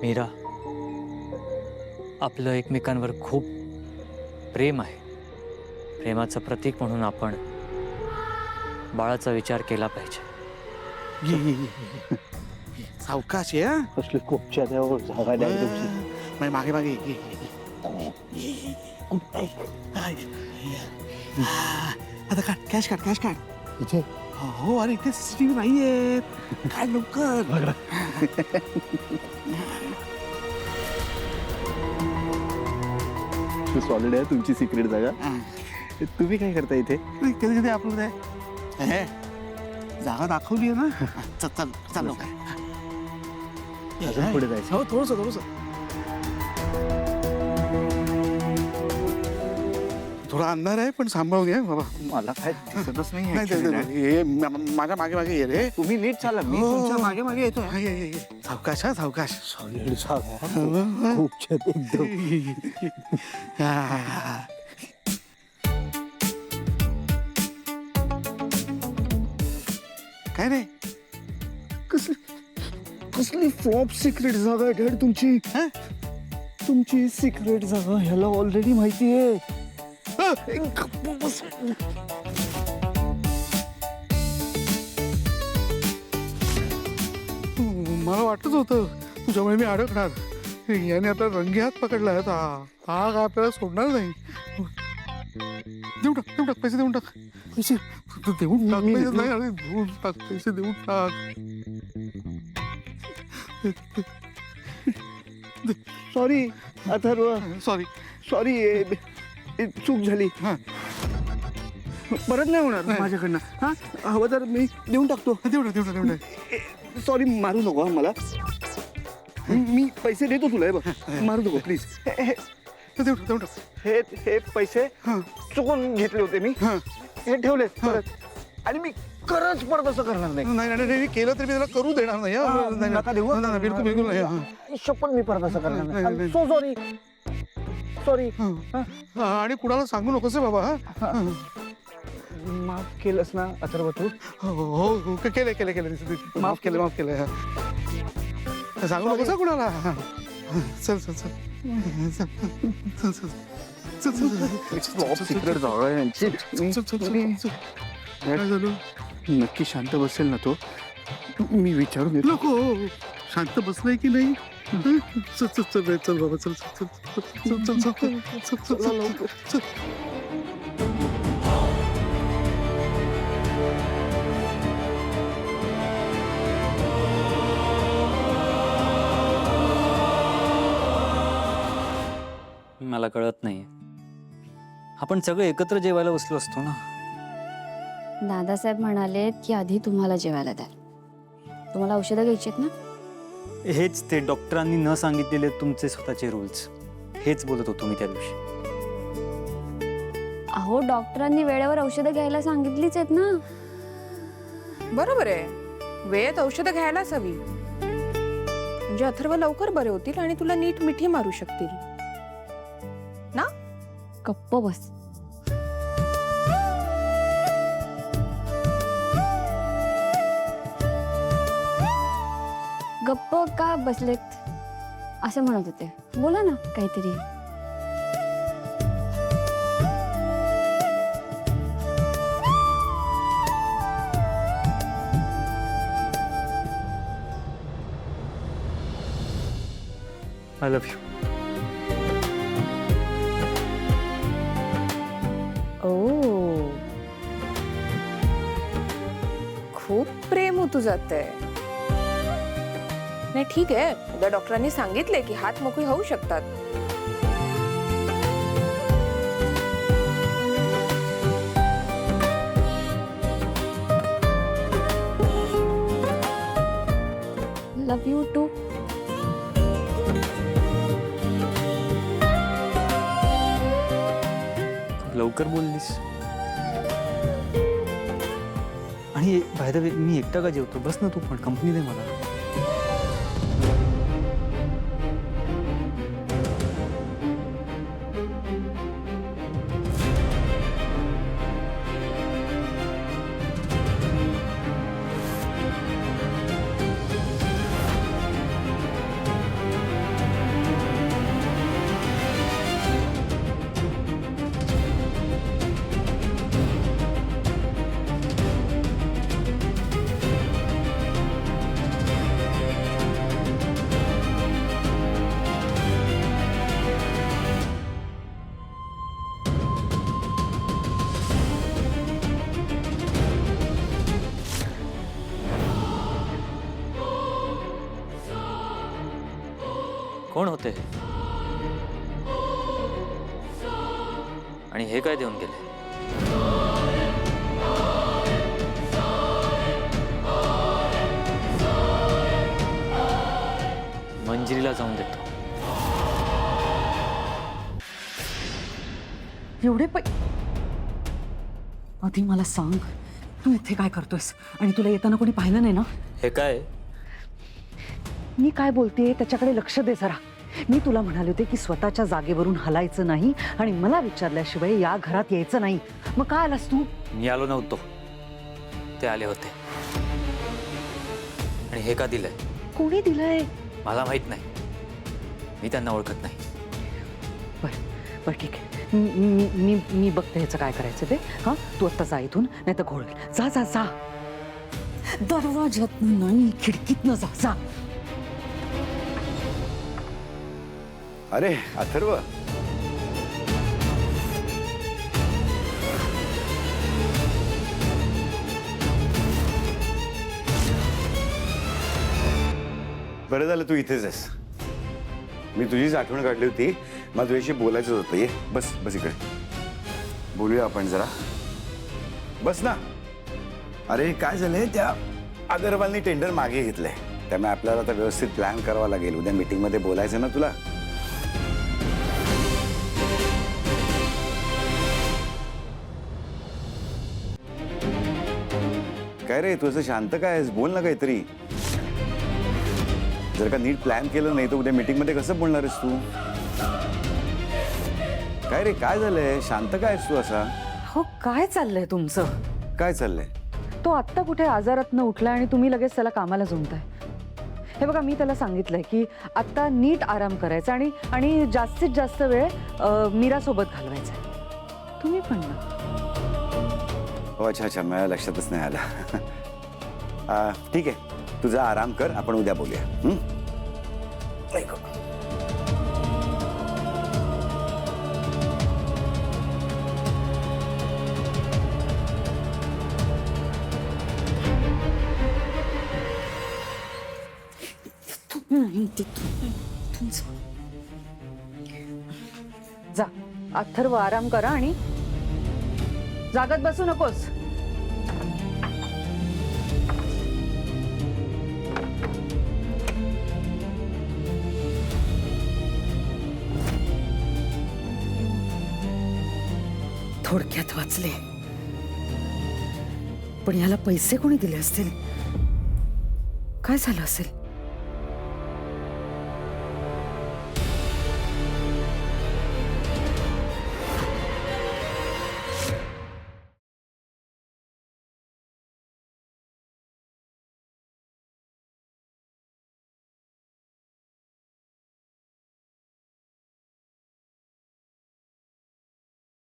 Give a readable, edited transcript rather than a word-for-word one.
मीरा, आपलं एकमेकांवर खूप प्रेम आहे. प्रेमाचं प्रतीक म्हणून आपण बाळाचा विचार केला पाहिजे. सावकाश आहे हा. कसली खूपच्या त्यावर झागायला मागे मागे मागे आता काढ, कॅश काढ, कॅश काढ. इथे हो अरे इथे सीसीटीव्ही नाहीये. काय लवकर. सॉलिड आहे तुमची सिक्रेट जागा. तुम्ही काय करता इथे? कधी कधी आपलं ते हे, जागा दाखवली आहे ना. चल चल चल लवकर. अजून पुढे जायचं. हो थोडस थोडस थोडा अंधार आहे पण सांभाळून घे बाबा. मला काय दिसतच नाही नाही actually ना. हे माझ्या मागे मागे ये रे. तुम्ही नीट चाला, मी हो. तुमच्या मागे मागे येतोय. हा, ये. सावकाश हा सावकाश. सॉलिड जागा खूपच्या एकदम. हा. काय रे कसली कसली फ्लॉप सिक्रेट जागा आहे डॅड तुमची. हा? तुमची सिक्रेट जागा ह्याला ऑलरेडी माहिती आहे. मला वाटत होतं तुझ्यामुळे मी अडकणार. याने आता रंगी हात पकडला आहे. हा काय आपल्याला सोडणार नाही. देऊन टाक पैसे देऊन टाक. पैसे देऊन टाक. पैसे नाही अरे देऊन टाक पैसे देऊन टाक. Sorry Atharva, sorry. सॉरी, चूक झाली. हा. परत नाही होणार नाही. माझ्याकडनं. हा हवं तर मी देऊन टाकतो. देऊन टाक. सॉरी, मारू नको हा मला. मी पैसे देतो तुला. हे बघ, मारू नको प्लीज. देऊन टाक. हे पैसे हा. चुकून घेतले होते मी. हा. हे ठेवले परत. आणि मी खरंच परत असं करणार नाही. नाही केलं तर मी त्याला करू देणार नाही. हा, नका देऊ. नाही, बिलकुल नाही. हा. शपथ मी परत असं करणार नाही, नाही. नाही. So sorry. सॉरी. हा, आणि कुणाला सांगू नकोस हे बाबा. हा. माफ केलंस ना अथर्व तू? हो केलं. माफ केलं हा. सांगू नकोस हा कुणाला. हा. चल सिक्रेट जागा आहे यांची. काय झालं? नक्की शांत बसेल ना तो? मी विचारून येतो. नको शांत बसलाय की नाही. चल बाबा चल. मला कळत नाही, आपण सगळे एकत्र जेवायला बसलो असतो ना. दादासाहेब म्हणाले की आधी तुम्हाला जेवायला द्या. तुम्हाला औषधं घ्यायची आहेत ना? हेच ते डॉक्टरांनी न सांगितलेले तुमचे स्वतःचे रूल्स. हेच बोलत होतो मी त्या दिवशी. अहो, डॉक्टरांनी वेळेवर औषधं घ्यायला सांगितलीच आहेत ना. बरोबर आहे, वेळेत औषधं घ्यायलाच हवी. म्हणजे अथर्व लवकर बरे होतील आणि तुला नीट मिठी मारू शकतील ना. गप्प बस. गप्प का बसलेत असं म्हणत होते. बोला ना काहीतरी. I love you. ओ, खूप प्रेम होतो जाते. नाही ठीक आहे, उद्या डॉक्टरांनी सांगितले की हात मोकळी होऊ शकतात. Love you too. लवकर बोललीस. आणि बाय द वे, मी एकटा का जेवतो? बस ना तू पण, कंपनी दे मला. कोण होते हे? आणि हे काय देऊन गेले? मंजिरीला जाऊन देतो. एवढे आधी मला सांग, तू इथे काय करतोयस आणि तुला येताना कोणी पाहिलं नाही ना? हे काय? मी काय बोलतेय त्याच्याकडे लक्ष दे जरा. मी तुला म्हणाले होते की स्वतःच्या जागेवरून हलायचं नाही आणि मला विचारल्याशिवाय या घरात यायचं नाही. मग काय आलास तू? मी आलो नव्हतो, ते आले होते. आणि हे का दिलंय? कोणी दिलंय? मला माहित नाही, मी त्यांना ओळखत नाही. बरं ठीक आहे. मी बघते ह्याचं काय करायचं ते. हा, तू आत्ता जा इथून, नाही तर घोळ. जा जा जा, दरवाज्यातनं नाही खिडकीतनं जा जा. अरे अथर्व, बरं झालं तू इथेच आहेस. मी तुझीच आठवण काढली होती. मला तुझ्याशी बोलायचं होतं. ये बस बस इकडे बोलूया आपण जरा. बस ना. अरे काय झालंय, त्या अगरवालनी टेंडर मागे घेतलंय, त्यामुळे आपल्याला आता व्यवस्थित प्लॅन करावा लागेल. उद्या मीटिंग मध्ये बोलायचं ना तुला. काय रे, तू असं शांत काय आहेस? बोल ना काहीतरी. जर का नीट प्लॅन केलं नाही तर उद्या मीटिंग मध्ये कसं बोलणार आहेस तू? काय रे, काय झालंय? शांत काय आहेस तू असा? हो, काय चाललंय तुमचं? काय चाललंय? तो आत्ता कुठे आजारातनं उठला आणि तुम्ही लगेच त्याला कामाला झुंबताय. हे बघा, मी त्याला सांगितलंय की आत्ता नीट आराम करायचा आणि जास्तीत जास्त वेळ मीरासोबत घालवायचा. तुम्ही पण ना. हो, अच्छा अच्छा, मला लक्षातच नाही आलं. ठीक आहे, तुझा आराम कर, आपण उद्या बोलूया. ऐक. जा, अथर्व आराम करा आणि जागत बसू नकोस. थोडक्यात वाचले, पण याला पैसे कोणी दिले असतील? काय झालं असेल?